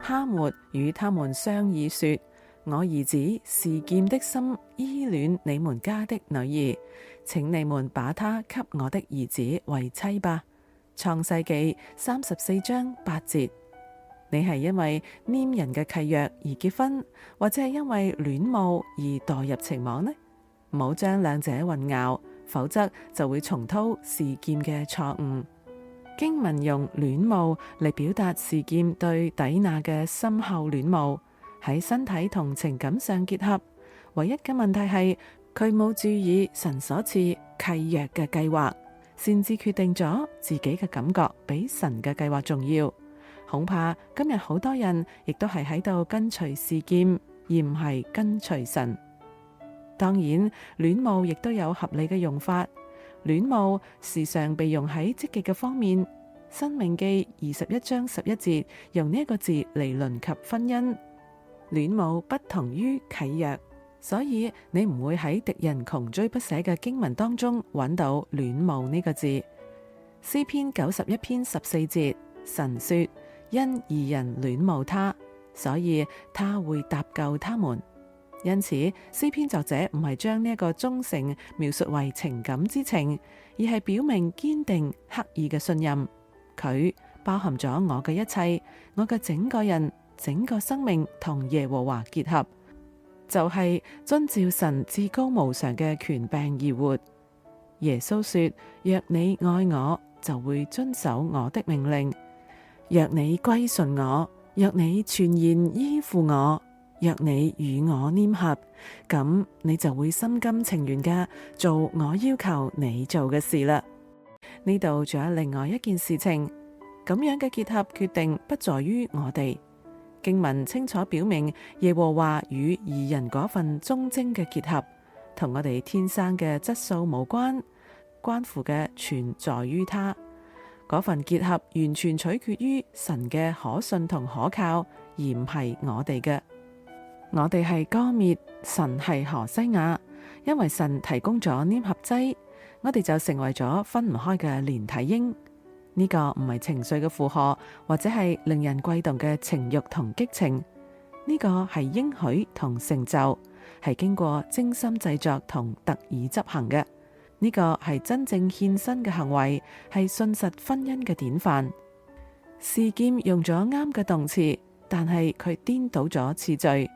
哈末與他們商議說：我兒子示劍的心依戀你們家的女兒，請你們把她給我的兒子為妻吧。創世記34章8節。你係因為黏人嘅契約而結婚，或者係因為戀慕而墮入情網呢？唔好將兩者混淆，否則就會重蹈示劍嘅錯誤。經文用戀慕嚟表達示劍對底娜嘅深厚戀慕，喺身體同情感上結合。唯一嘅問題係佢冇注意神所賜契約嘅計劃，擅自決定咗自己嘅感覺比神嘅計劃重要。恐怕今日好多人亦都係喺度跟隨示劍，而唔係跟隨神。當然，戀慕亦都有合理嘅用法。戀慕時常被用喺積極嘅方面。申命記21章11節用呢一個字嚟論及婚姻。戀慕不同於契約，所以你唔會喺敵人窮追不捨嘅經文當中揾到戀慕呢個字。詩篇91篇14節，神說：因義人戀慕他，所以他會搭救他們。因此，詩篇作者唔係將呢一個忠誠描述為情感之情，而係表明堅定刻意嘅信任。佢包含咗我嘅一切，我嘅整個人、整個生命同耶和華結合，就係遵照神至高無上嘅權柄而活。耶穌說：若你愛我，就會遵守我的命令。若你歸順我，若你全然依附我，若你與我黏合，咁你就會心甘情願嘅做我要求你做嘅事啦。呢度仲有另外一件事情，咁樣嘅結合決定不在於我哋。經文清楚表明，耶和華與義人嗰份忠貞嘅結合，同我哋天生嘅質素無關，關乎嘅全在於他。嗰份結合完全取決於神嘅可信同可靠，而唔係我哋嘅。我哋係歌篾，神係何西阿，因為神提供咗黏合劑，我哋就成為咗分唔開嘅連體嬰。呢個唔係情緒嘅負荷，或者係令人悸動嘅情慾同激情，呢個係應許同成就，係經過精心製作同特意執行嘅。呢個係真正獻身嘅行為，係信實婚姻嘅典範。示劍用咗啱嘅動詞，但係佢顛倒咗次序。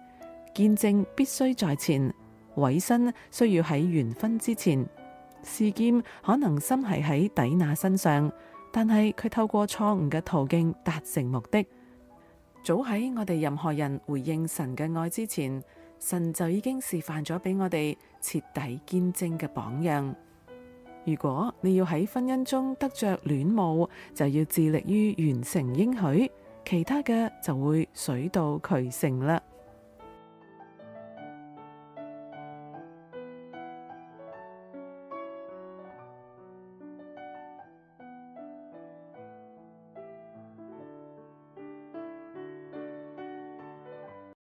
見證必須在前，委身需要喺完婚之前。示劍可能心係喺底娜身上，但係佢透過錯誤嘅途徑達成目的。早喺我哋任何人回應神嘅愛之前，神就已經示範咗俾我哋徹底見證嘅榜樣。如果你要喺婚姻中得着戀慕，就要致力於完成應許，其他嘅就會水到渠成啦。